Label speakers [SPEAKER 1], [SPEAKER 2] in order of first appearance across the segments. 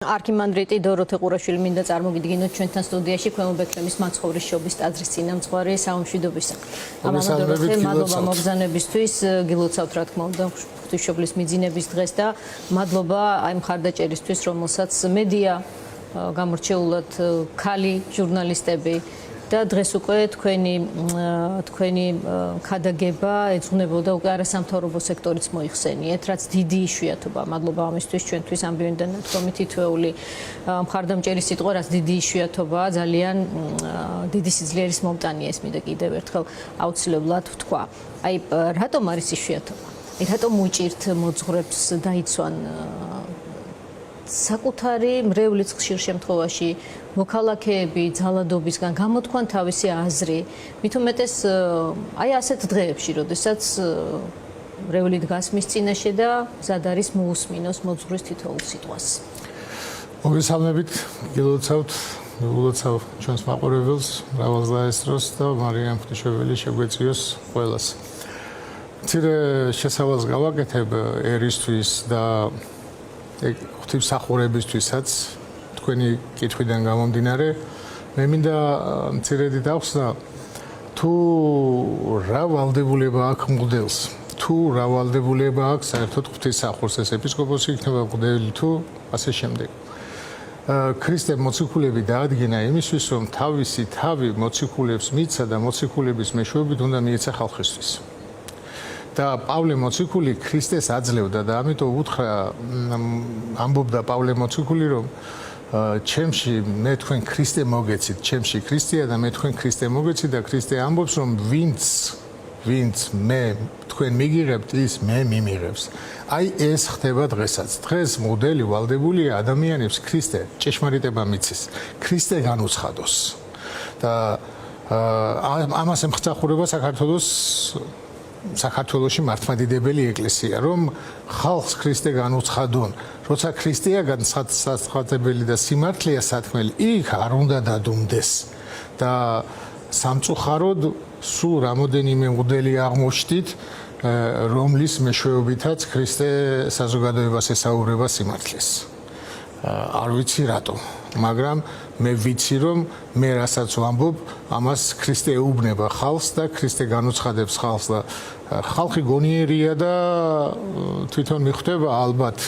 [SPEAKER 1] არქიმანდრიტი დოროთე ყურაშვილი მინდა წარმოგიდგინოთ ჩვენთან სტუდიაში ქვემო ბექლემის მაცხოვრის შობის ტაძრის წინამძღვარი საომშვიდობისა. ამამა დოროთე მადლობა მოგზანებისთვის, გილოცავთ რა თქმა უნდა ღვთისმშობლის მიძინების დღეს და მადლობა აი მხარდაჭერისთვის, რომელსაც მედია გამორჩეულად ქალი ჟურნალისტები და დღეს უკვე თქვენი ქადაგება ეძღვნებოდა უკვე არასამთავრობო სექტორიც მოიხსენიეთ, რაც დიდი იშვიათობა. მადლობა ამისთვის ჩვენთვის ამბიweni და ნათქვამი თითოეული მხარდამჭერი სიტყვა, რაც დიდი იშვიათობაა, ძალიან დიდი სიძლიერის მომტანია ეს მინდა კიდევ ერთხელ აუცილებლად ვთქვა. აი რატომ არის იშვიათობა? რატომ უჭირთ მოძღვრებს დაიცვან საკუთარი მრევლის ხშირ შემთხვევაში მოქალაქეები ძალადობისგან გამოთქვან თავისი აზრი, მით უმეტეს აი ასეთ დღეებში, როდესაც მრევლი დგას მის წინაშე და მზად არის მოусმინოს მოძღვრის თითოეულ სიტყვას.
[SPEAKER 2] მოგესალმებით, გილოცავთ ჩვენს მაყურებელს, მრავალს დაესწროს და მარიამ ღვთისმშობელი შეგვეციოს ყველას. მცირე შესავალს გავაკეთებ ერისთვის და ღვთისმსახურებისთვისაც თქვენი კითხვიდან გამომდინარე, მე მინდა მცირედი დავხსნა თუ რა ვალდებულება აქვს მღვდელს, თუ რა ვალდებულება აქვს საერთოდ ღვთისმსახურს, ეს ეპისკოპოსი იქნება მღვდელი თუ ასე შემდეგ. ქრისტემ მოციქულები დაადგინა იმისთვის, რომ თავისი თავი მოციქულებს მიცა და მოციქულების მეშვეობით უნდა მიეცა ხალხისთვის. და პავლე მოციქული ქრისტეს აძლევდა და ამიტომ უთხრა ამბობდა პავლე მოციქული რომ ჩემში მე თქვენ ქრისტე მოგეცით, ჩემში ქრისტეა და მე თქვენ ქრისტე მოგეცით და ქრისტე ამბობს რომ ვინც მე თქვენ მიგიღებთ ის მე მიმიღებს. აი ეს ხდება დღესაც. დღეს მოდელი ვალდებულია ადამიანებს ქრისტე ჭეშმარიტება მიცის, ქრისტე განუცხადოს. და ამას ემხსახურება საქართველოში მართლმადიდებელი ეკლესია, რომ ხალხს ქრისტე განუცხადონ, როცა ქრისტეა განცხადებელი და სიმართლეა სათქმელი, იქ არ უნდა დადუმდეს და სამწუხაროდ სულ რამოდენიმე მღვდელი აღმოჩნდით, რომლის მეშვეობითაც ქრისტე საზოგადოებას ესაუბრება სიმართლეს. არ ვიცი რატომ, მაგრამ მე ვიცი რომ მე რასაც ვამბობ, ამას ქრისტე ეუბნება ხალხს და ქრისტე განუცხადებს ხალხს და ხალხი გონიერია და თვითონ მიხვდება ალბათ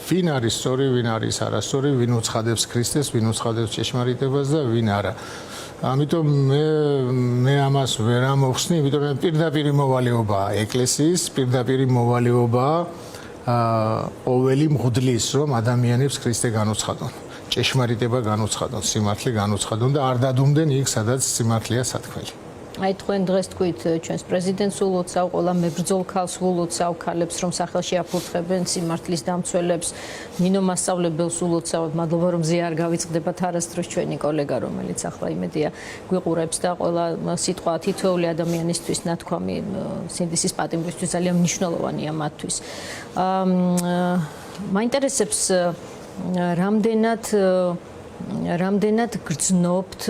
[SPEAKER 2] ვინ არის სწორი, ვინ არის არასწორი, ვინ უცხადებს ქრისტეს, ვინ უცხადებს ჭეშმარიტებას და ვინ არა. ამიტომ მე ამას ვერ ამოვხსნი, იმიტომ რომ პირდაპირი მოვალეობაა ეკლესიის, პირდაპირი მოვალეობაა ყოველი მღვდლის, რომ ადამიანებს ქრისტე განუცხადონ. ჭეშმარიტება განუცხადონ, სიმართლე განუცხადონ და არ დადუმდნენ იქ, სადაც სიმართლეა სათქმელი.
[SPEAKER 1] აი თქვენ დღეს თქვით ჩვენს პრეზიდენტს ულოცავ, ყველა მებრძოლ ქალს ულოცავ, ქალებს რომ სახელში აფურთხებენ სიმართლის დამცველებს, ნინო მასწავლებელს ულოცავ, მადლობა რომ ზე არ გავიწყდებათ არასდროს ჩვენი კოლეგა, რომელიც ახლა იმედია გვიყურებს და ყველა სიტყვა თითოეული ადამიანისთვის ნათქვამი სინდისის პატიმრისთვის ძალიან მნიშვნელოვანია მათთვის. მაინტერესებს რამდენად გრძნობთ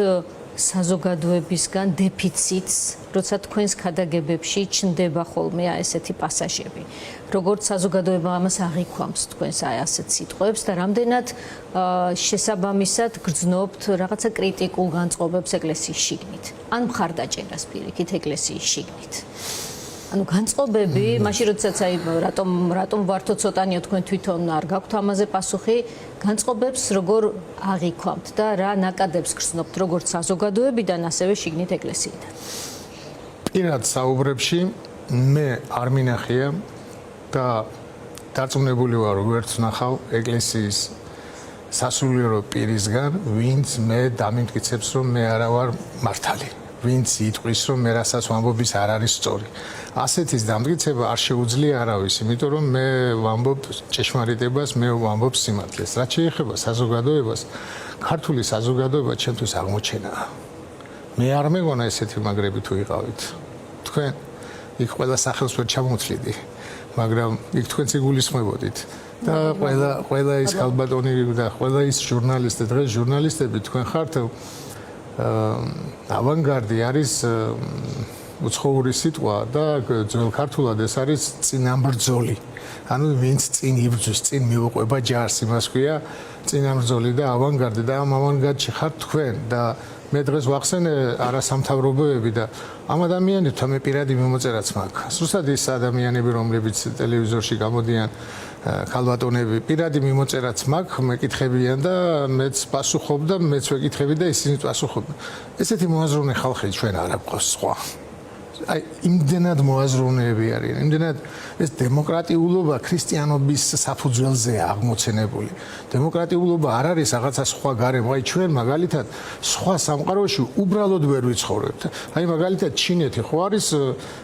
[SPEAKER 1] საზოგადოებისგან დეფიციტს, როცა თქვენს ქადაგებებში ჩნდება ხოლმე ესეთი პასაჟები. როგორც საზოგადოება ამას აღიქვამს თქვენს აი ასეთ სიტყვებს და რამდენად შესაბამისად გრძნობთ რაღაცა კრიტიკულ განწყობებს ეკლესიის შიგნით, ან მხარდაჭერას პირიქით ეკლესიის შიგნით. ანუ განწყობები, მაშინ როდესაც აი რატომ ვართო ცოტანია თქვენ თვითონ არ გაქვთ ამაზე პასუხი, განწყობებს როგორ აღიქვამთ და რა ნაკადებს გრძნობთ როგორც საზოგადოებიდან, ასევე შიგნით ეკლესიიდან.
[SPEAKER 2] პირად საუბრებში მე არ მინახია და დარწმუნებული ვარ, რომ ვერც ნახავ ეკლესიის სასულიერო პირისგან, ვინც მე დამიმტკიცებს, რომ მე არა ვარ მართალი. ვინც იტყვის რომ მე რასაც ვამბობ ის არ არის სწორი. ასეთის დამტკიცება არ შეუძლია არავის, იმიტომ რომ მე ვამბობ ჭეშმარიტებას, მე ვამბობ სიმართლეს. რაც შეეხება საზოგადოებას, ქართული საზოგადოება ჩემთვის აღმოჩენაა. მე არ მეგონა ესეთი მაგრები თუ იყავით. თქვენ იქ ყველა სახელს ვერ ჩამოთვლიდი, მაგრამ იქ თქვენც იგულისხმებოდით. და ყველა ის ქალბატონი და ყველა ის ჟურნალისტი, დღეს ჟურნალისტები თქვენ ხართ ავანგარდი არის უცხოური სიტყვა და ძველ ქართულად ეს არის წინამბრძოლი. ანუ ვინც წინ იბრძვის, წინ მიუყვება ჯარს, იმას ქვია წინამბრძოლი და ავანგარდი და ამ ავანგარდში ხართ თქვენ და მე დღეს ვახსენე არასამთავრობოები და ამ ადამიანებთან მე პირადი მიმოწერაც მაქვს. ზუსტად ის ადამიანები, რომლებიც ტელევიზორში გამოდიან ქალბატონები, პირადი მიმოწერაც მაქვს, მეკითხებიან და მეც პასუხობ და მეც ვეკითხები და ისინი პასუხობენ. ესეთი მოაზროვნე ხალხი ჩვენ არ აქვს სხვა. აი იმდენად მოაზროვნეები არიან, იმდენად ეს დემოკრატიულობა ქრისტიანობის საფუძველზეა აღმოცენებული. დემოკრატიულობა არ არის რაღაცა სხვა გარემო. აი ჩვენ მაგალითად სხვა სამყაროში უბრალოდ ვერ ვიცხოვრებთ. აი მაგალითად ჩინეთი ხო არის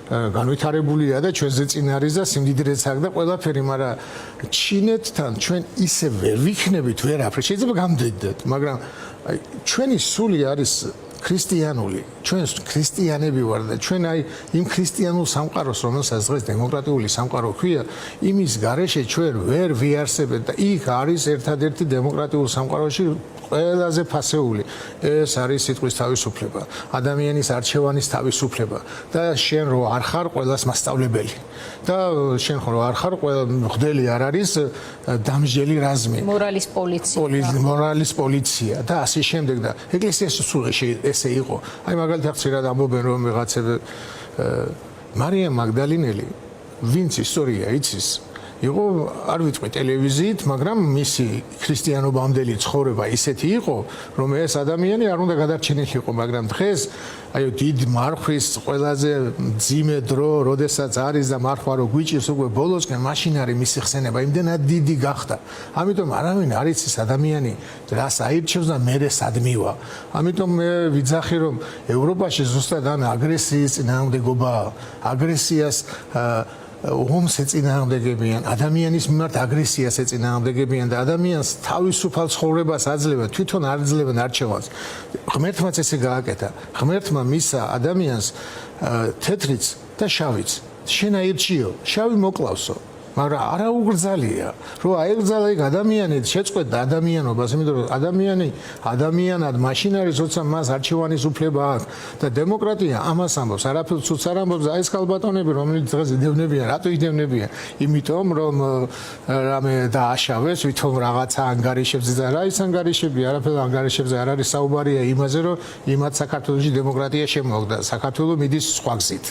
[SPEAKER 2] განვითარებულია და ჩვენზე წინ არის და სიმდიდრეც აქვს და ყველაფერი, მაგრამ ჩინეთთან ჩვენ ისე ვერ ვიქნებით ვერაფერი. შეიძლება გამდიდეთ, მაგრამ აი ჩვენი სული არის ქრისტიანული, ჩვენ ქრისტიანები ვარ და ჩვენ აი იმ ქრისტიანულ სამყაროს, რომელსაც დღეს დემოკრატიული სამყარო ქვია, იმის გარეშე ჩვენ ვერ ვიარსებთ და იქ არის ერთადერთი დემოკრატიულ სამყაროში ყველაზე ფასეული. ეს არის სიტყვის თავისუფლება, ადამიანის არჩევანის თავისუფლება და შენ რო არ ხარ ყველას მასწავლებელი და შენ რო არ ხარ მღვდელი არ არის დამსჯელი რაზმი. მორალის პოლიცია და ასე შემდეგ და ეკლესიაში სულ ესე იყო. აი მაგალითად ხშირად ამბობენ რომ ვიღაცები მარიამ მაგდალინელი, ვინც ისტორია იცის, იყო არ ვიტყვი ტელევიზიით, მაგრამ მისი ქრისტიანობამდელი ცხოვრება ისეთი იყო, რომ ეს ადამიანი არ უნდა გადარჩენილიყო, მაგრამ დღეს აი დიდ მარხვის ყველაზე ძიმე დრო, როდესაც არის და მარხვა რო გვიჭირს უკვე ბოლოსკენ, მაშინ არის მისი ხსენება იმდენად დიდი გახდა. ამიტომ არავინ არ იცის ადამიანი რას აირჩევს და მერე სად მივა. ამიტომ მე ვიძახი რომ ევროპაში ზუსტად ამ აგრესიის წინააღმდეგობაა, აგრესიას ომს ეწინააღმდეგებიან, ადამიანის მიმართ აგრესიას ეწინააღმდეგებიან და ადამიანს თავისუფალ ცხოვრებას აძლევენ, თვითონ არ ძლევენ არჩევანს. ღმერთმაც ესე გააკეთა. ღმერთმა მისცა ადამიანს თეთრიც და შავიც. შენ აირჩიო, შავი მოკლავსო. მაგრამ არა უგრძალია, რომ აიგრძალა იქ ადამიანი, შეწყვეტდა ადამიანობას, იმიტომ რომ ადამიანად მაშინ არის, როცა მას არჩევანის უფლება აქვს და დემოკრატია ამას ამბობს, არაფერს უც არ ამბობს და ეს ქალბატონები, რომლებიც დღეს იდევნებიან, რატო იდევნებიან? იმიტომ რომ რამე დააშავეს, ვითომ რაღაცა ანგარიშებს და რა ის ანგარიშები, არაფერ ანგარიშებზე არ არის საუბარია იმაზე, რომ იმათ საქართველოში დემოკრატია შემოაგდა, საქართველო მიდის სხვა გზით.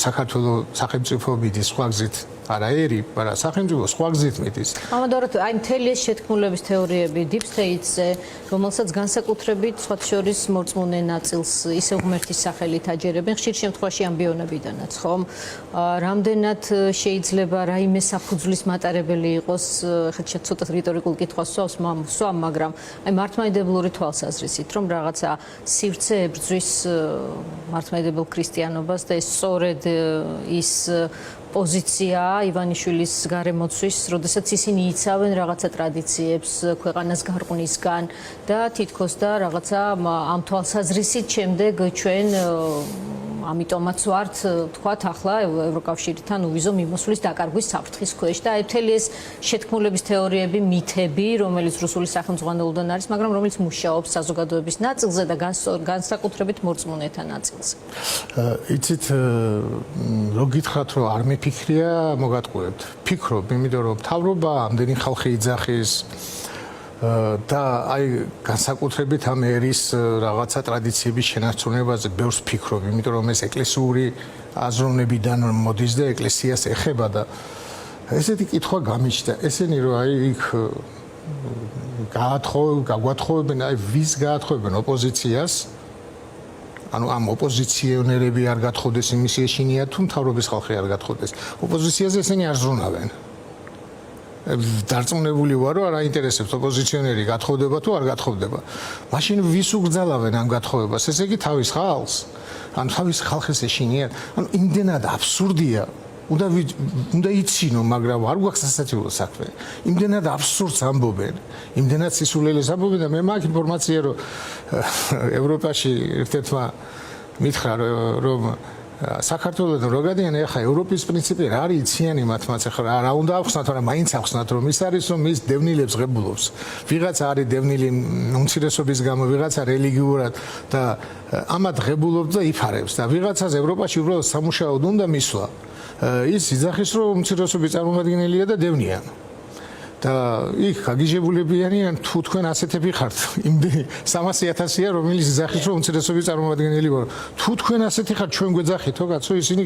[SPEAKER 2] საქართველო სახელმწიფო მიდის სხვა გზით. არაერი, მაგრამ სახელმწიფო სხვა გზით მიდის.
[SPEAKER 1] ამავდროულად აი მთელი ეს შეთქმულების თეორიები deep state-ზე, რომელსაც განსაკუთრებით სხვა შორის მორწმუნე ნაწილს ისე ღმერთის სახელით აჯერებენ, ხშირ შემთხვევაში ამბიონებიდანაც, ხომ? რამდენად შეიძლება რაიმე საფუძვლის მატარებელი იყოს, ხეთ ცოტა რიტორიკულ კითხვას სვამ, მაგრამ აი მართლმადიდებლური თვალსაზრისით, რომ რაღაცა სივრცე ებრძვის მართლმადიდებელ ქრისტიანობას და ეს სწორედ ის პოზიცია ივანიშვილის გარემოცვის, როდესაც ისინი იცავენ რაღაცა ტრადიციებს ქვეყანას გარყვნისგან და თითქოს და რაღაცა ამ თვალსაზრისით შემდეგ ჩვენ ამიტომაც ვართ თქვათ ახლა ევროკავშირთან უვიზო მიმოსვლის დაკარგვის საფრთხის ქვეშ და აი მთელი ეს შეთქმულების თეორიები, მითები, რომელიც რუსული სახელმძღვანელოდან არის, მაგრამ რომელიც მუშაობს საზოგადოების ნაწილზე და განსაკუთრებით მორწმუნეთა ნაწილზე.
[SPEAKER 2] იცით, რო გითხრათ, რომ არ მიფიქრია, მოგატყუებთ. ფიქრობ, იმიტომ რომ მთავრობა ამდენი ხალხი იძახის და აი განსაკუთრებით ამ ერის რაღაცა ტრადიციების შენარჩუნებაზე ბევრს ფიქრობ, იმიტომ რომ ეს ეკლესიური აზროვნებიდან მოდის და ეკლესიას ეხება და ესეთი კითხვა გამიჩნდა. ესენი რომ აი იქ გაგვათხოვებენ, აი ვის გაათხოვებენ ოპოზიციას? ანუ ამ ოპოზიციონერები არ გათხოვდეს იმის ეშინია თუ მთავრობის ხალხი არ გათხოვდეს. ოპოზიციაზე ესენი არ ზრუნავენ. დარწმუნებული ვარ, რომ არ აინტერესებს ოპოზიციონერი გათხოვდება თუ არ გათხოვდება. მაშინ ვის უგრძალავენ ამ გათხოვებას? ესე იგი თავის ხალხს? ან თავის ხალხის ეშინიათ? ანუ იმდენად აბსურდია. უნდა იცინო, მაგრამ არ გვაქვს სასაცილო საქმე. იმდენად აბსურდს ამბობენ, იმდენად სისულელეს ამბობენ და მე მაქვს ინფორმაცია, რომ ევროპაში ერთ-ერთმა მითხრა, რომ საქართველოს როგადიან ეხა ევროპის პრინციპი რა არის იციანი მათმაც ახლა რა უნდა ახსნათ მაგრამ მაინც ახსნათ რომ ის არის რომ ის დევნილებს ღებულობს ვიღაცა არის დევნილი უმცირესობის გამო ვიღაცა რელიგიურად და ამათ ღებულობს და იფარებს და ვიღაცას ევროპაში უბრალოდ სამუშაოდ უნდა მისვლა ის იძახის რომ უმცირესობის წარმომადგენელია და დევნია და იქ გაგიჟებულებიანიან თუ თქვენ ასეთები ხართ იმდენი 300,000-ია რომელიც იძახის რომ უმცირესობის წარმომადგენელი ვარ თუ თქვენ ასეთი ხართ ჩვენ გვეძახითო კაცო ისინი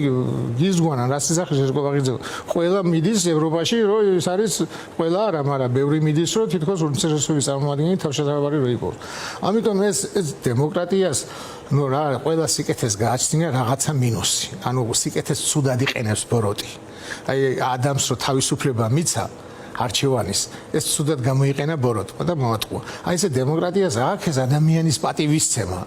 [SPEAKER 2] გიზგვანან რას იძახის ეს ყოღიძე ყველა მიდის ევროპაში რომ ეს არის ყველა არა მაგრამ ბევრი მიდის რომ თითქოს უმცირესობის წარმომადგენელი თავშესაფარი რო იყოს ამიტომ ეს დემოკრატიას ნუ რა ყველა სიკეთეს გააჩნია რაღაცა მინუსი ანუ სიკეთეს ცუდად იყენებს ბოროტი აი ადამიანს რო თავისუფლება მიცა არჩევანის ეს ცუდად გამოიყენა ბოროტმა და მოატყუა. აი ესე დემოკრატიას აქვს ეს ადამიანის პატივისცემა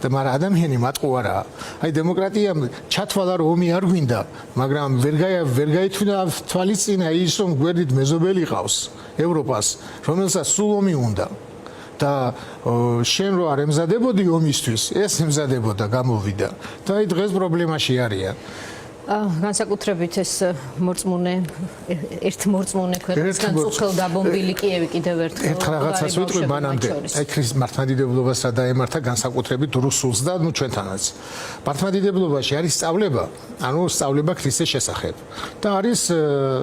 [SPEAKER 2] და მაგრამ ადამიანი მატყუარაა. აი დემოკრატიამ ჩათვალა რომ ომი არ გვინდა, მაგრამ ვერ გაითვლა თვალისწინა ის რომ გვერდით მეზობელი ყავს ევროპას, რომელსაც სულ ომი უნდა. და შენ რო არ ემზადებოდი ომისთვის, ეს ემზადებოდა გამოვიდა. და აი დღეს პრობლემაში არიან.
[SPEAKER 1] განსაკუთრებით ეს მორწმუნე ერთ მორწმუნე ქვეყნისგან წუხელ დაბომბილი კიევი კიდევ ერთხელ
[SPEAKER 2] რაღაცას ვიტყვი მანამდე აი ქრისტეს მართლმადიდებლობას რა დაემართა განსაკუთრებით რუსულს და ნუ ჩვენთანაც მართლმადიდებლობაში არის სწავლება ანუ სწავლება ქრისტეს შესახებ და არის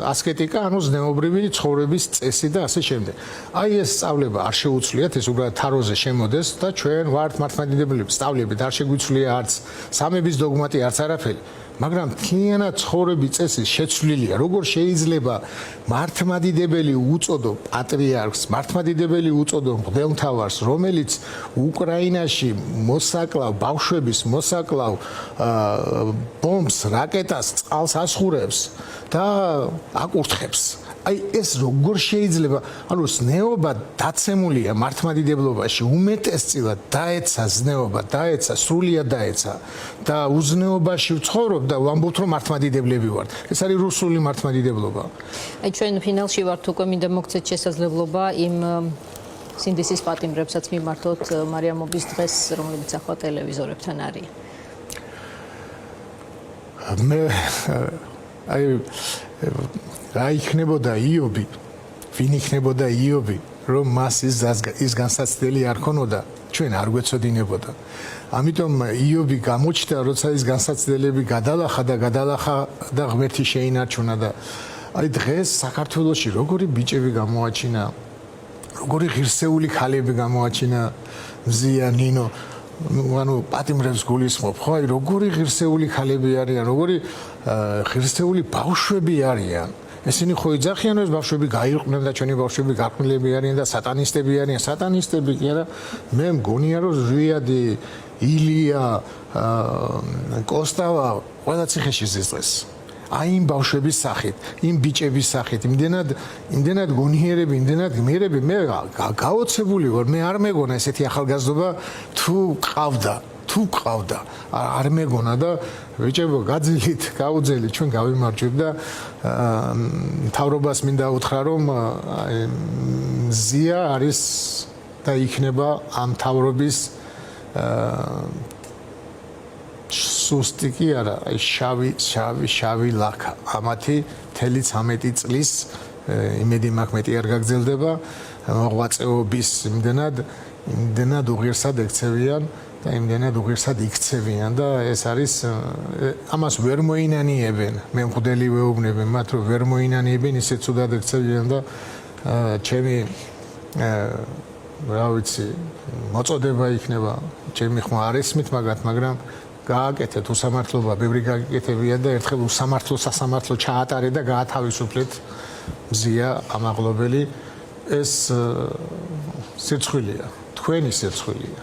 [SPEAKER 2] ასკეტიკა ანუ ზნეობრივი ცხოვრების წესი და ასე შემდეგ აი ეს სწავლება არ შეუცვლიათ ეს უბრალოდ თაროზე შემოდეს და ჩვენ ვართ მართლმადიდებლები სწავლებით არ შეგვიცვლია არც სამების დოგმატი არც არაფერი მაგრამ მთლიანად ცხოვრების წესი შეცვლილია. როგორ შეიძლება მართლმადიდებელი უწოდო პატრიარქს, მართლმადიდებელი უწოდო მღვდელმთავარს, რომელიც უკრაინაში მოსაკლავ ბავშვების მოსაკლავ ბომბს, რაკეტას, წყალს ასხურებს და აკურთხებს. აი ეს როგორ შეიძლება ანუ ზნეობა დაცემულია მართლმადიდებლობაში უმეტესწილად დაეცა ზნეობა დაეცა სრულიად დაეცა და უზნეობაში ვცხოვრობ და ვამბობთ რომ მართლმადიდებლები ვართ ეს არის რუსული მართლმადიდებლობა
[SPEAKER 1] აი ჩვენ ფინალში ვართ უკვე მინდა მოგცეთ შესაძლებლობა იმ სინდისის პატიმრებსაც მიმართოთ მარიამობის დღეს რომელიც ახლა ტელევიზორებთან არის
[SPEAKER 2] მე აი რა იქნებოდა იობი ვინ იქნებოდა იობი რომ მას ის განსაცდელი არ ქონოდა ჩვენ არ გვეცოდინებოდა ამიტომ იობი გამოჩნდა როცა ის განსაცდელები გადალახა და ღმერთი შეინარჩუნა და აი დღეს საქართველოში როგორი ბიჭები გამოაჩინა როგორი ღირსეული ქალები გამოაჩინა მზია ნინო ანუ პატიმრებს გულისხმობ ხო აი როგორი ღირსეული ქალები არიან როგორი ღირსეული ბავშვები არიან ესენი ხო იძახიან რომ ეს ბავშვები გაირყვნენ და ჩვენი ბავშვები გარყვნილები არიან და სატანისტები არიან სატანისტები კი არა მე მგონია რომ ზვიადი ილია კოსტავა ყველა ციხეში ზის დღეს აი იმ ბავშვების სახით იმ ბიჭების სახით იმდენად გონიერები იმდენად გმირები მე გაოცებული ვარ მე არ მეგონა ესეთი ახალგაზრდობა თუ ყავდა არ მეგონა და ბიჭებო გაძილით გაუძელით ჩვენ გავიმარჯვებ და მთავრობას მინდა უთხრა რომ მზია არის და იქნება ამ მთავრობის სუსტი კი არა აი შავი ლაქა ამათი 13 წლის იმედი მაქვს მეტი არ გაგრძელდება მოღვაწეობის იმდენად უღირსად ექცევიან და იმდენად უღირსად იქცევიან და ეს არის ამას ვერ მოინანიებენ მე მღვდელი ვეუბნები მათ რომ ვერ მოინანიებენ ისე ცუდად ექცევიან და ჩემი რა ვიცი მოწოდება იქნება ჩემი ხმა არ ესმით მაგრამ გააკეთეთ უსამართლობა ბევრი გაკეთებიან და ერთხელ სასამართლო ჩაატარეთ და გაათავისუფლეთ მზია ამაღლობელი ეს სირცხვილია თქვენი სირცხვილია